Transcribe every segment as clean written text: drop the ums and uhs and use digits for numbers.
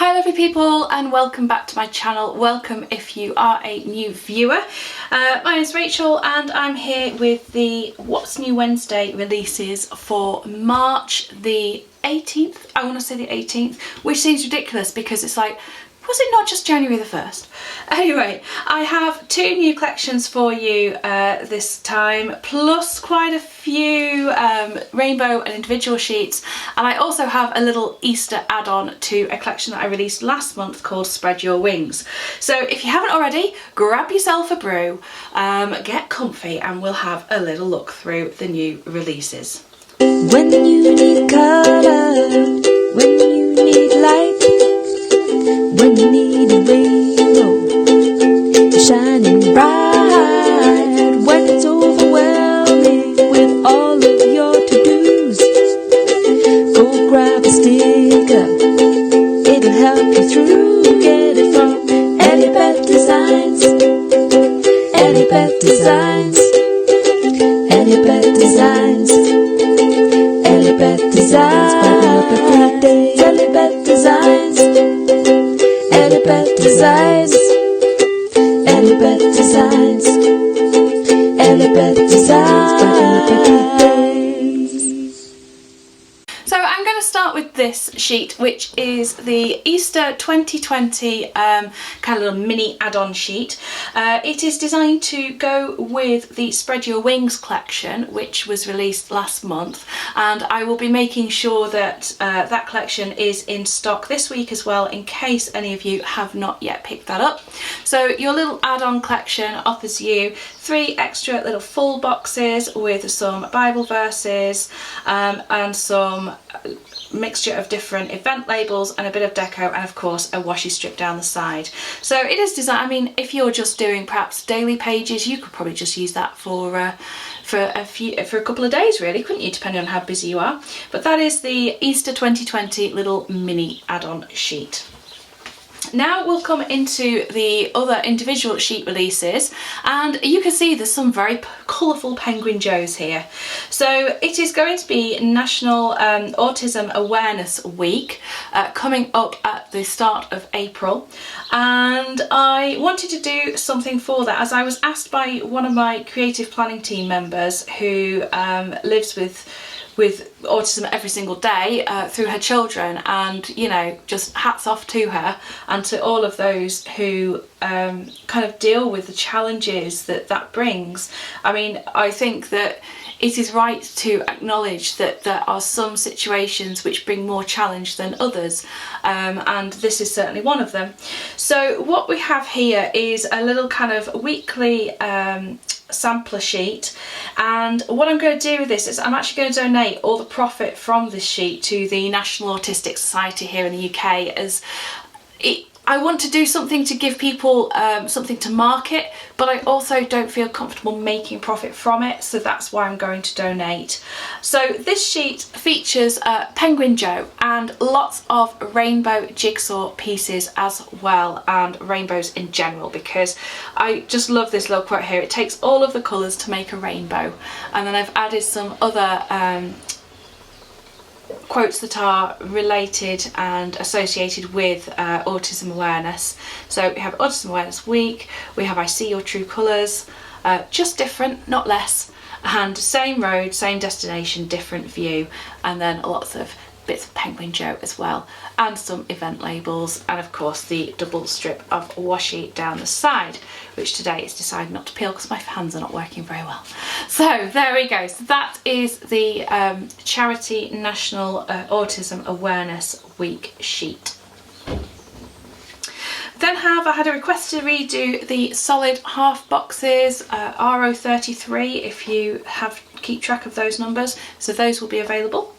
Hi lovely people and welcome back to my channel. Welcome if you are a new viewer. My name is Rachel and I'm here with the What's New Wednesday releases for March the 18th. I want to say the 18th, which seems ridiculous because it's like, was it not just January the 1st? Anyway, I have two new collections for you this time, plus quite a few rainbow and individual sheets, and I also have a little Easter add-on to a collection that I released last month called Spread Your Wings. So if you haven't already, grab yourself a brew, get comfy, and we'll have a little look through the new releases. When you need colour, when you need light, when you need a rainbow shining bright, when it's overwhelming with all of your to-dos, go grab a sticker, it'll help you through. Get it from EllieBeth Designs, EllieBeth Designs, EllieBeth Designs, EllieBeth Designs, EllieBeth Designs, EllieBeth Designs, EllieBeth Designs, EllieBeth Designs. So I'm going to start with this sheet, which is the Easter 2020 kind of little mini add-on sheet. It is designed to go with the Spread Your Wings collection, which was released last month, and I will be making sure that that collection is in stock this week as well, in case any of you have not yet picked that up. So your little add-on collection offers you 3 extra little full boxes with some Bible verses and some mixture of different event labels and a bit of deco, and of course a washi strip down the side. So it is designed, I mean, if you're just doing perhaps daily pages, you could probably just use that for a couple of days really, couldn't you, depending on how busy you are. But that is the Easter 2020 little mini add-on sheet. Now we'll come into the other individual sheet releases, and you can see there's some very colourful Penguin Joes here. So it is going to be National Autism Awareness Week coming up at the start of April, and I wanted to do something for that, as I was asked by one of my creative planning team members who lives with autism every single day through her children, and you know, just hats off to her and to all of those who kind of deal with the challenges that that brings. I mean, I think that it is right to acknowledge that there are some situations which bring more challenge than others, and this is certainly one of them. So what we have here is a little kind of weekly sampler sheet, and what I'm going to do with this is I'm actually going to donate all the profit from this sheet to the National Autistic Society here in the UK, as I want to do something to give people something to market, but I also don't feel comfortable making profit from it, so that's why I'm going to donate. So this sheet features Penguin Joe and lots of rainbow jigsaw pieces as well, and rainbows in general, because I just love this little quote here. It takes all of the colours to make a rainbow, and then I've added some other quotes that are related and associated with autism awareness. So we have Autism Awareness Week, we have I See Your True Colours, just different, not less, and same road, same destination, different view, and then lots of bits of Penguin Joe as well, and some event labels, and of course the double strip of washi down the side, which today it's decided not to peel because my hands are not working very well. So there we go. So that is the Charity National Autism Awareness Week sheet. Then I had a request to redo the solid half boxes, RO33, if you keep track of those numbers, so those will be available.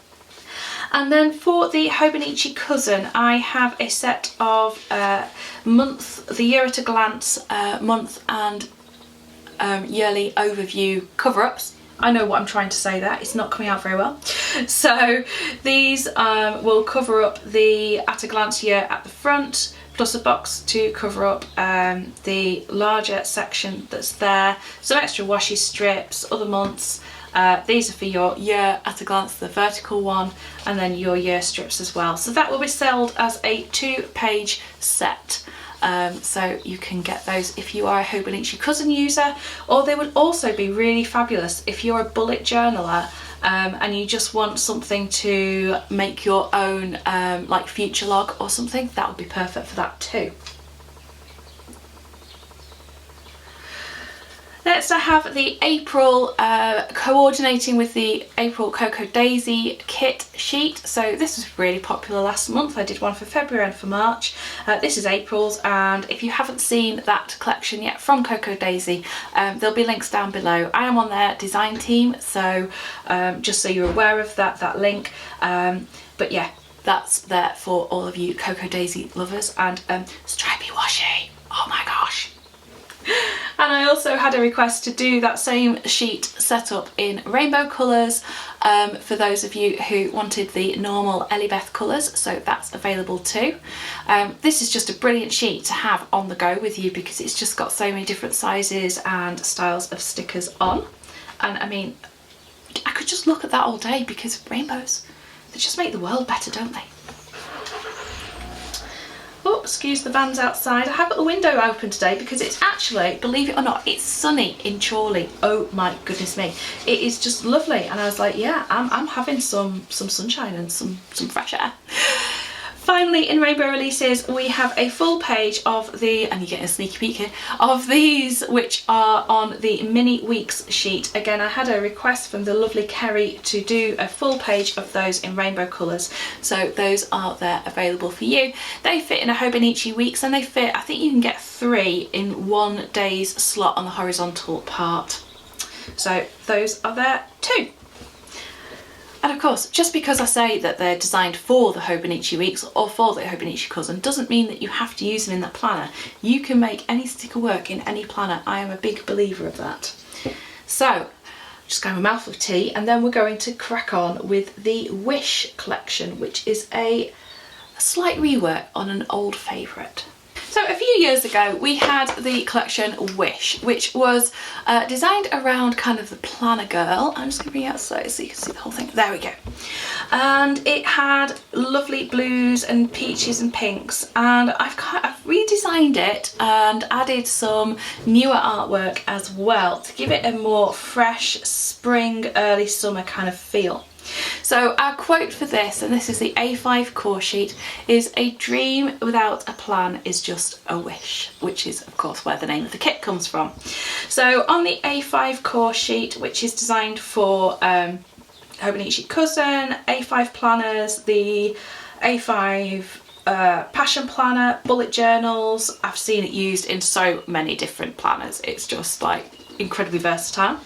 And then for the Hobonichi cousin, I have a set of the Year at a Glance month and yearly overview cover-ups. I know what I'm trying to say there, it's not coming out very well. So these will cover up the At a Glance year at the front, plus a box to cover up the larger section that's there, some extra washi strips, other months, These are for your year at a glance, the vertical one, and then your year strips as well. So that will be sold as a 2-page set. So you can get those if you are a Hobonichi cousin user, or they would also be really fabulous if you're a bullet journaler and you just want something to make your own like future log or something. That would be perfect for that too. Next I have the April, coordinating with the April Cocoa Daisy kit sheet. So this was really popular last month. I did one for February and for March. This is April's, and if you haven't seen that collection yet from Cocoa Daisy, there'll be links down below. I am on their design team, so just so you're aware of that link. But yeah, that's there for all of you Cocoa Daisy lovers. And stripy washi, oh my gosh. And I also had a request to do that same sheet set up in rainbow colours for those of you who wanted the normal EllieBeth colours, so that's available too. This is just a brilliant sheet to have on the go with you because it's just got so many different sizes and styles of stickers on. And I mean, I could just look at that all day because rainbows, they just make the world better, don't they? Oh, excuse the vans outside. I have got the window open today because it's actually, believe it or not, it's sunny in Chorley. Oh my goodness me. It is just lovely. And I was like, yeah, I'm having some sunshine and some fresh air. Finally, in Rainbow Releases, we have a full page of the, and you get a sneaky peek here, of these, which are on the mini weeks sheet. Again, I had a request from the lovely Kerry to do a full page of those in rainbow colours. So those are there available for you. They fit in a Hobonichi weeks, and they fit, I think you can get 3 in 1 day's slot on the horizontal part. So those are there too. And of course, just because I say that they're designed for the Hobonichi weeks or for the Hobonichi cousin doesn't mean that you have to use them in that planner. You can make any sticker work in any planner. I am a big believer of that. So, just going with a mouthful of tea, and then we're going to crack on with the Wish collection, which is a slight rework on an old favourite. So a few years ago we had the collection Wish, which was designed around kind of the planner girl. I'm just going to bring it out so you can see the whole thing. There we go. And it had lovely blues and peaches and pinks, and I've redesigned it and added some newer artwork as well to give it a more fresh spring, early summer kind of feel. So our quote for this, and this is the A5 core sheet, is "A dream without a plan is just a wish," which is of course where the name of the kit comes from. So on the A5 core sheet, which is designed for Hobonichi cousin, A5 planners, the A5 passion planner, bullet journals, I've seen it used in so many different planners. It's just like incredibly versatile.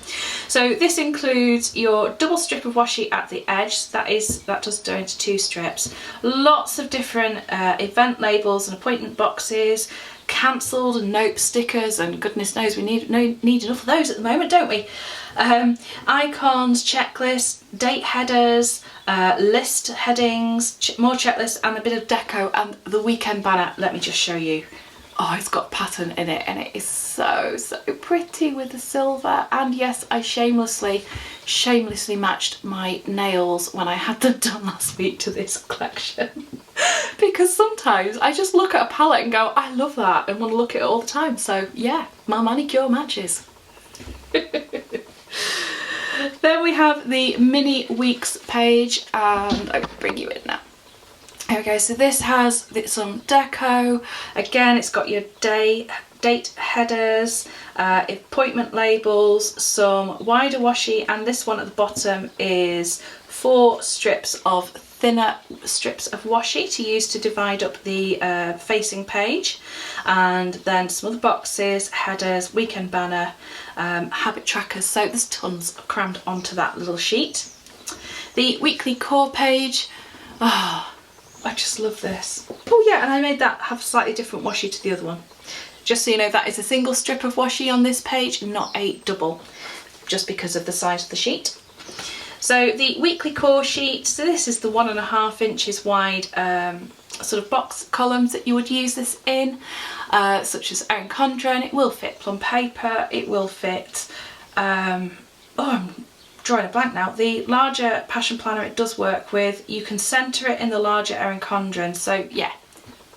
So this includes your double strip of washi at the edge. That does go into 2 strips. Lots of different event labels and appointment boxes, cancelled and note stickers, and goodness knows we need enough of those at the moment, don't we? Icons, checklists, date headers, list headings, more checklists, and a bit of deco, and the weekend banner. Let me just show you. Oh, it's got pattern in it, and it is so pretty with the silver. And yes, I shamelessly matched my nails when I had them done last week to this collection. Because sometimes I just look at a palette and go, I love that, and want to look at it all the time. So yeah, my manicure matches. Then we have the mini weeks page, and I can bring you in now. Okay, so this has some deco. Again, it's got your date headers, appointment labels, some wider washi, and this one at the bottom is 4 strips of thinner strips of washi to use to divide up the facing page, and then some other boxes, headers, weekend banner, habit trackers. So there's tons crammed onto that little sheet. The weekly core page. Oh, I just love this. Oh yeah, and I made that have slightly different washi to the other one. Just so you know, that is a single strip of washi on this page, not a double, just because of the size of the sheet. So the weekly core sheet, so this is the 1.5 inches wide sort of box columns that you would use this in, such as Erin Condren. It will fit plum paper, it will fit, oh, I'm drawing a blank now, the larger Passion Planner it does work with. You can centre it in the larger Erin Condren. So yeah,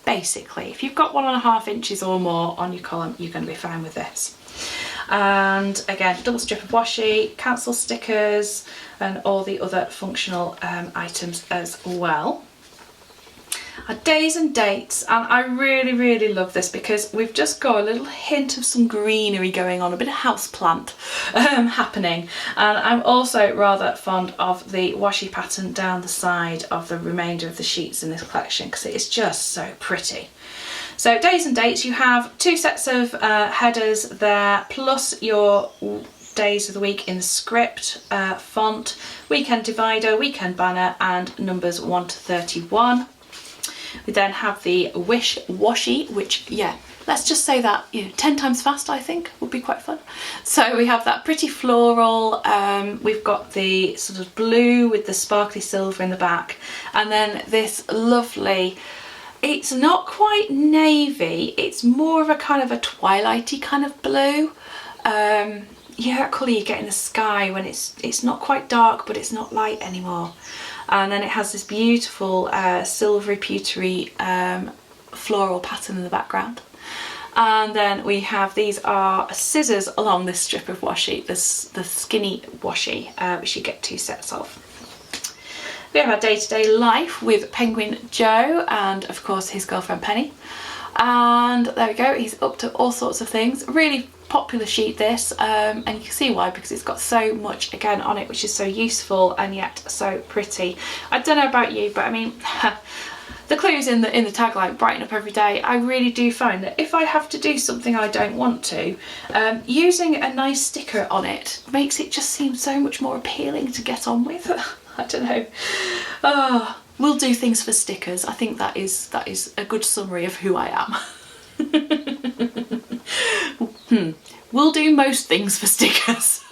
basically, if you've got 1.5 inches or more on your column, you're going to be fine with this. And again, double strip of washi, cancel stickers, and all the other functional items as well. Our days and dates, and I really love this because we've just got a little hint of some greenery going on, a bit of houseplant happening, and I'm also rather fond of the washi pattern down the side of the remainder of the sheets in this collection because it is just so pretty. So days and dates, you have 2 sets of headers there, plus your days of the week in the script font, weekend divider, weekend banner, and numbers 1 to 31. We then have the wish washi, which, yeah, let's just say that, you know, 10 times faster, I think, would be quite fun. So we have that pretty floral, we've got the sort of blue with the sparkly silver in the back, and then this lovely, it's not quite navy, it's more of a kind of a twilighty kind of blue. Yeah, that colour you get in the sky when it's not quite dark, but it's not light anymore. And then it has this beautiful silvery pewtery floral pattern in the background. And then we have, these are scissors along this strip of washi, the skinny washi, which you get 2 sets of. We have our day-to-day life with Penguin Joe and of course his girlfriend Penny. And there we go, he's up to all sorts of things. Really popular sheet this, and you can see why, because it's got so much again on it, which is so useful and yet so pretty. I don't know about you, but I mean the clues in the tagline, brighten up every day. I really do find that if I have to do something I don't want to, using a nice sticker on it makes it just seem so much more appealing to get on with. I don't know. Oh, we'll do things for stickers. I think that is a good summary of who I am. We'll do most things for stickers.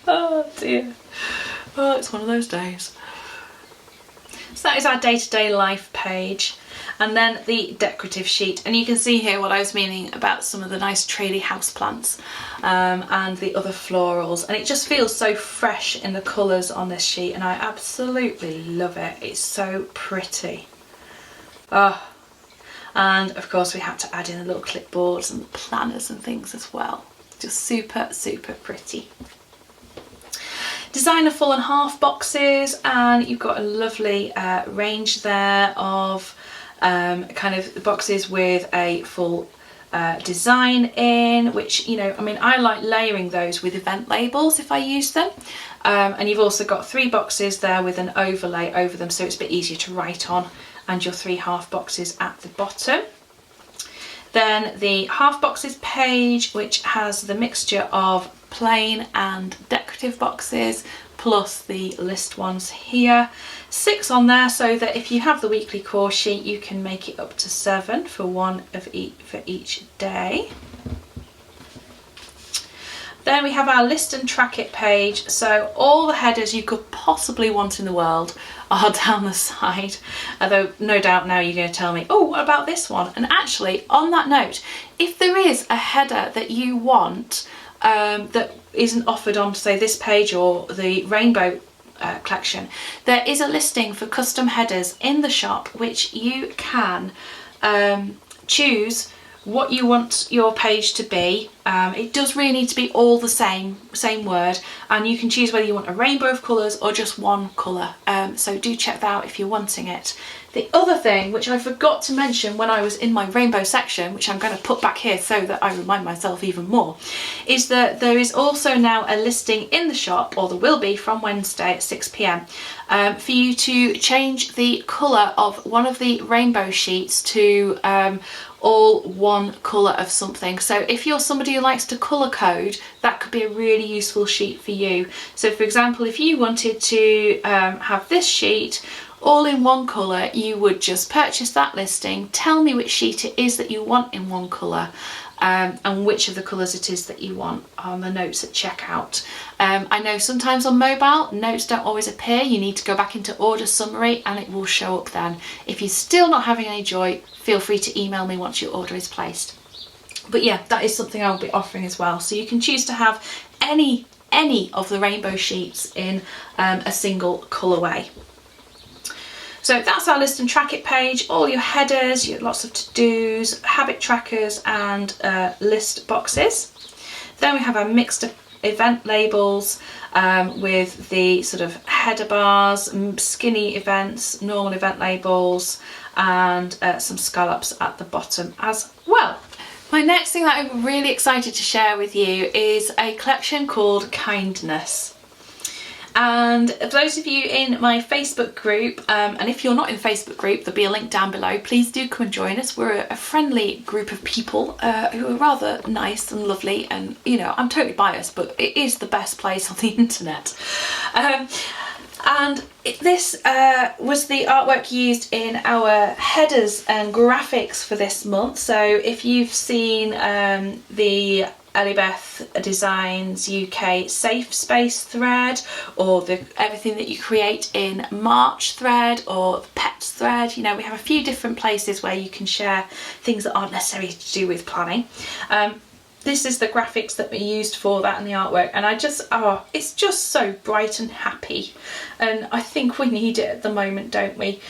Oh dear. Oh, it's one of those days. So that is our day-to-day life page, and then the decorative sheet, and you can see here what I was meaning about some of the nice traily houseplants and the other florals, and it just feels so fresh in the colours on this sheet, and I absolutely love it. It's so pretty. Oh. And of course we had to add in the little clipboards and the planners and things as well. Just super pretty. Designer full and half boxes, and you've got a lovely range there of kind of boxes with a full design in, which, you know, I mean, I like layering those with event labels if I use them. And you've also got 3 boxes there with an overlay over them, so it's a bit easier to write on, and your 3 half boxes at the bottom. Then the half boxes page, which has the mixture of plain and decorative boxes, plus the list ones here. 6 on there, so that if you have the weekly core sheet, you can make it up to 7 for one of for each day. Then we have our list and track it page, so all the headers you could possibly want in the world are down the side, although no doubt now you're going to tell me, oh, what about this one? And actually, on that note, if there is a header that you want that isn't offered on, say, this page or the rainbow collection, there is a listing for custom headers in the shop, which you can choose what you want your page to be. It does really need to be all the same word, and you can choose whether you want a rainbow of colours or just one colour, so do check that out if you're wanting it. The other thing, which I forgot to mention when I was in my rainbow section, which I'm going to put back here so that I remind myself even more, is that there is also now a listing in the shop, or there will be from Wednesday at 6 p.m, for you to change the colour of one of the rainbow sheets to all one colour of something. So if you're somebody who likes to colour code, that could be a really useful sheet for you. So for example, if you wanted to have this sheet all in one colour, you would just purchase that listing, tell me which sheet it is that you want in one colour, and which of the colours it is that you want on the notes at checkout. I know sometimes on mobile notes don't always appear, you need to go back into order summary and it will show up then. If you're still not having any joy, feel free to email me once your order is placed. But yeah, that is something I'll be offering as well. So you can choose to have any of the rainbow sheets in a single colourway. So that's our list and track it page, all your headers, your lots of to-dos, habit trackers and list boxes. Then we have our mixed event labels with the sort of header bars, skinny events, normal event labels and some scallops at the bottom as well. My next thing that I'm really excited to share with you is a collection called Kindness. And for those of you in my Facebook group, and if you're not in the Facebook group, there'll be a link down below, please do come and join us. We're a friendly group of people who are rather nice and lovely, and you know, I'm totally biased, but it is the best place on the internet. This was the artwork used in our headers and graphics for this month. So if you've seen the EllieBeth Designs UK Safe Space thread, or the everything that you create in March thread, or Pets thread, you know, we have a few different places where you can share things that aren't necessarily to do with planning. This is the graphics that we used for that and the artwork, and I just, oh, it's just so bright and happy, and I think we need it at the moment, don't we?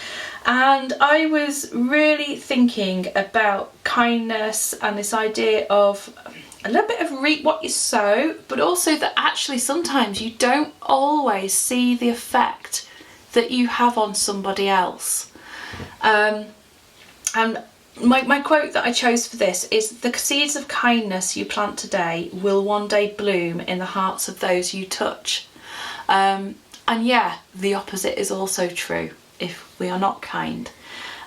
And I was really thinking about kindness and this idea of a little bit of reap what you sow, but also that actually sometimes you don't always see the effect that you have on somebody else. And my quote that I chose for this is, "The seeds of kindness you plant today will one day bloom in the hearts of those you touch." And yeah, the opposite is also true if we are not kind.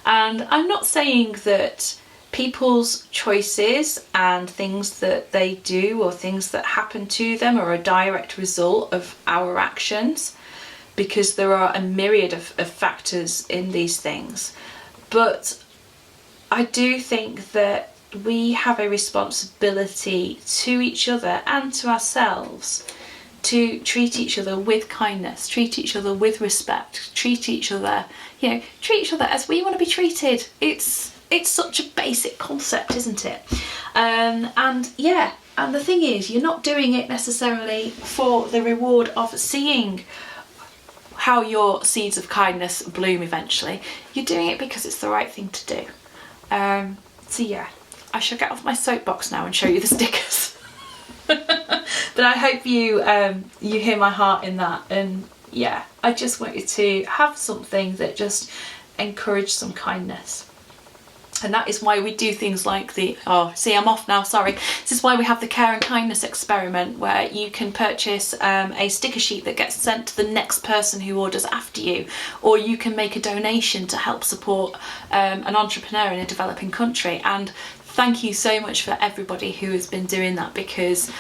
And I'm not saying that people's choices and things that they do or things that happen to them are a direct result of our actions, because there are a myriad of factors in these things. But I do think that we have a responsibility to each other and to ourselves to treat each other with kindness, treat each other with respect, treat each other, you know, treat each other as we want to be treated. It's such a basic concept, isn't it? And yeah, and the thing is, you're not doing it necessarily for the reward of seeing how your seeds of kindness bloom eventually. You're doing it because it's the right thing to do. So yeah, I shall get off my soapbox now and show you the stickers. But I hope you you hear my heart in that, and yeah, I just want you to have something that just encourages some kindness. And that is why we do things like the, oh, see, I'm off now, sorry. This is why we have the Care and Kindness experiment, where you can purchase a sticker sheet that gets sent to the next person who orders after you, or you can make a donation to help support an entrepreneur in a developing country. And thank you so much for everybody who has been doing that, because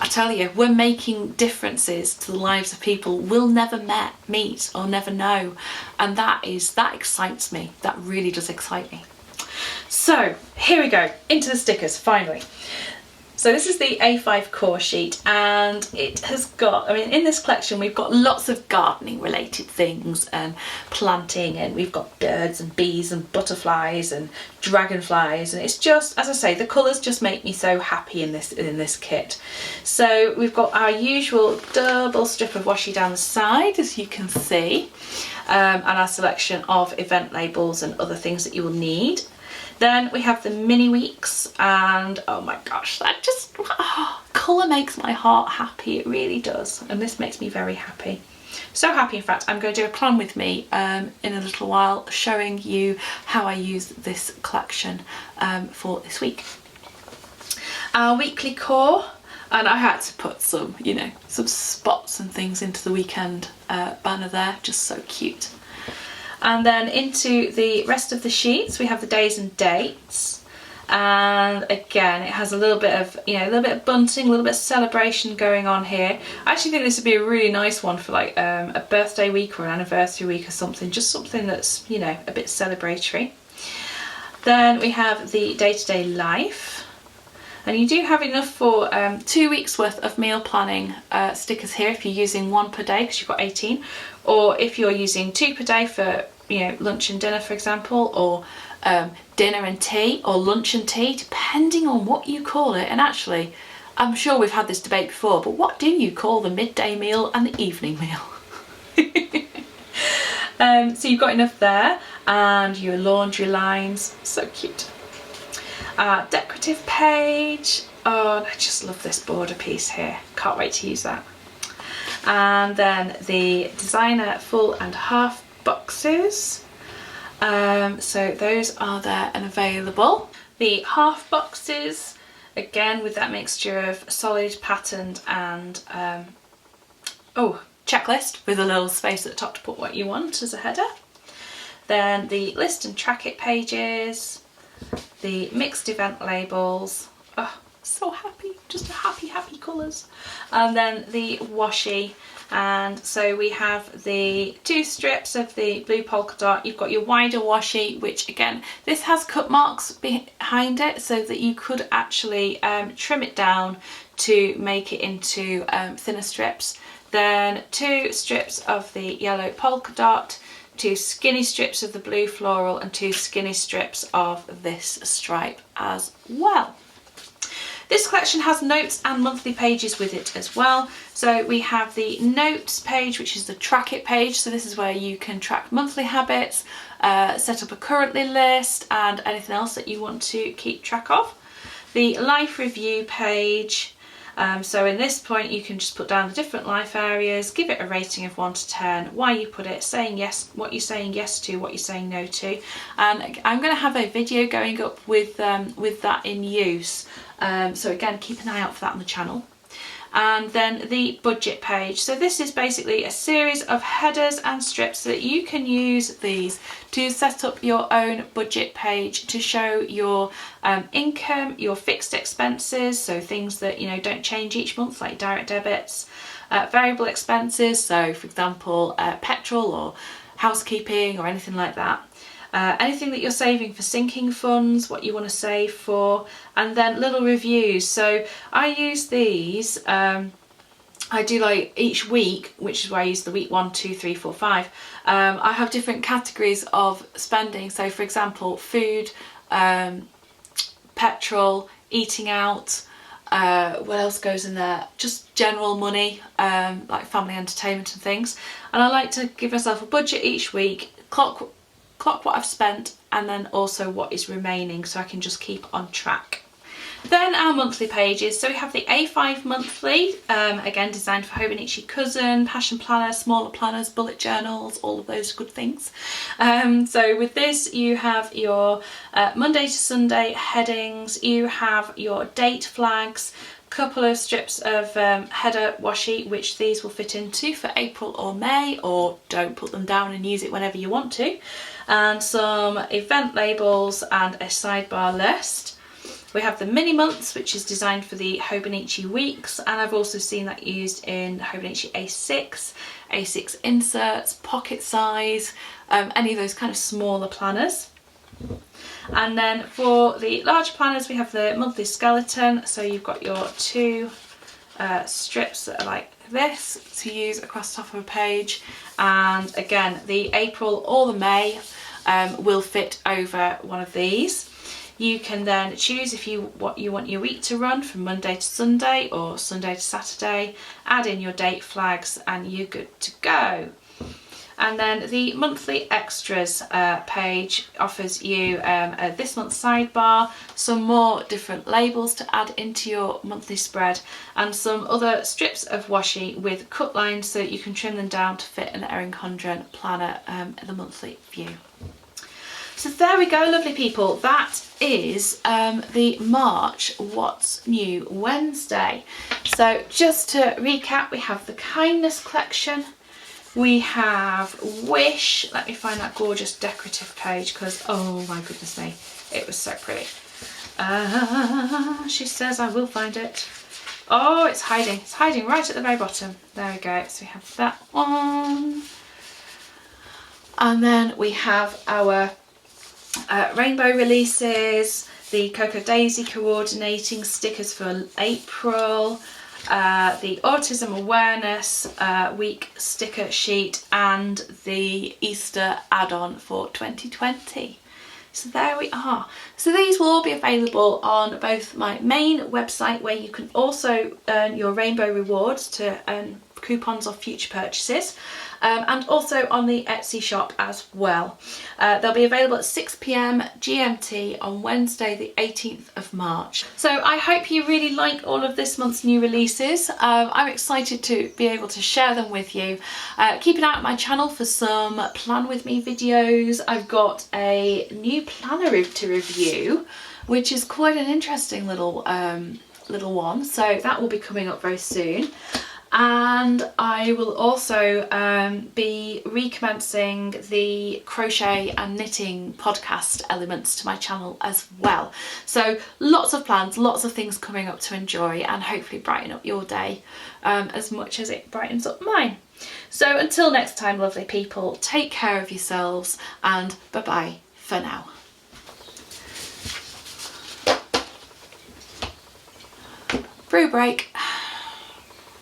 I tell you, we're making differences to the lives of people we'll never meet or never know. And that excites me. That really does excite me. So here we go, into the stickers finally. So this is the A5 core sheet, and it has got, I mean, in this collection we've got lots of gardening related things and planting, and we've got birds and bees and butterflies and dragonflies, and it's just, as I say, the colours just make me so happy in this kit. So we've got our usual double strip of washi down the side, as you can see, and our selection of event labels and other things that you will need. Then we have the mini weeks, and oh my gosh, that just, colour makes my heart happy, it really does, and this makes me very happy. So happy, in fact, I'm going to do a plan with me in a little while, showing you how I use this collection for this week. Our weekly core, and I had to put some, you know, some spots and things into the weekend banner there, just so cute. And then into the rest of the sheets we have the days and dates, and again it has a little bit of, you know, a little bit of bunting, a little bit of celebration going on here. I actually think this would be a really nice one for like a birthday week or an anniversary week or something, just something that's, you know, a bit celebratory. Then we have the day-to-day life, and you do have enough for 2 weeks worth of meal planning stickers here if you're using one per day, because you've got 18, or if you're using 2 per day for, you know, lunch and dinner, for example, or dinner and tea, or lunch and tea, depending on what you call it. And actually, I'm sure we've had this debate before, but what do you call the midday meal and the evening meal? So you've got enough there, and your laundry lines, so cute. Decorative page, oh, I just love this border piece here, can't wait to use that. And then the designer full and half boxes, so those are there and available. The half boxes, again with that mixture of solid, patterned and checklist with a little space at the top to put what you want as a header. Then the list and track it pages, the mixed event labels, oh, so happy, just happy colours. And then the washi, and so we have the 2 strips of the blue polka dot. You've got your wider washi, which again, this has cut marks behind it so that you could actually trim it down to make it into thinner strips. Then 2 strips of the yellow polka dot, 2 skinny strips of the blue floral, and 2 skinny strips of this stripe as well. This collection has notes and monthly pages with it as well. So we have the notes page, which is the track it page. So this is where you can track monthly habits, set up a currently list, and anything else that you want to keep track of. The life review page. So in this point you can just put down the different life areas, give it a rating of 1 to 10, why you put it, saying yes, what you're saying yes to, what you're saying no to, and I'm going to have a video going up with that in use, so again keep an eye out for that on the channel. And then the budget page. So this is basically a series of headers and strips so that you can use these to set up your own budget page to show your income, your fixed expenses, so things that don't change each month like direct debits, variable expenses, so for example petrol or housekeeping or anything like that. Anything that you're saving for sinking funds, what you want to save for, and then little reviews. So I use these, I do like each week, which is where I use the week 1, 2, 3, 4, 5. I have different categories of spending. So for example, food, petrol, eating out, what else goes in there? Just general money, like family entertainment and things. And I like to give myself a budget each week, clock what I've spent, and then also what is remaining so I can just keep on track. Then our monthly pages. So we have the A5 monthly, again designed for Hobonichi Cousin, Passion Planner, smaller planners, bullet journals, all of those good things. So with this you have your Monday to Sunday headings, you have your date flags, couple of strips of header washi, which these will fit into for April or May, or don't put them down and use it whenever you want to, and some event labels and a sidebar list. We have the mini months, which is designed for the Hobonichi weeks, and I've also seen that used in Hobonichi A6, A6 inserts, pocket size, any of those kind of smaller planners. And then for the large planners we have the monthly skeleton, so you've got your 2 strips that are like this to use across the top of a page, and again the April or the May will fit over one of these. You can then choose what you want your week to run from Monday to Sunday or Sunday to Saturday, add in your date flags, and you're good to go. And then the monthly extras page offers you this month's sidebar, some more different labels to add into your monthly spread, and some other strips of washi with cut lines so that you can trim them down to fit an Erin Condren planner in the monthly view. So there we go, lovely people. That is the March What's New Wednesday. So just to recap, we have the Kindness collection. We have Wish. Let me find that gorgeous decorative page because, oh my goodness me, it was so pretty. She says I will find it. Oh, it's hiding. It's hiding right at the very bottom. There we go. So we have that one. And then we have our rainbow releases, the Cocoa Daisy coordinating stickers for April, the Autism Awareness week sticker sheet, and the Easter add-on for 2020. So there we are. So these will all be available on both my main website, where you can also earn your rainbow rewards to earn coupons off future purchases, and also on the Etsy shop as well. They'll be available at 6 p.m. GMT on Wednesday the 18th of March. So I hope you really like all of this month's new releases. I'm excited to be able to share them with you. Keep an eye on my channel for some plan with me videos. I've got a new planner to review, which is quite an interesting little one, so that will be coming up very soon. And I will also be recommencing the crochet and knitting podcast elements to my channel as well. So lots of plans, lots of things coming up to enjoy, and hopefully brighten up your day as much as it brightens up mine. So until next time, lovely people, take care of yourselves, and bye bye for now. Brew break.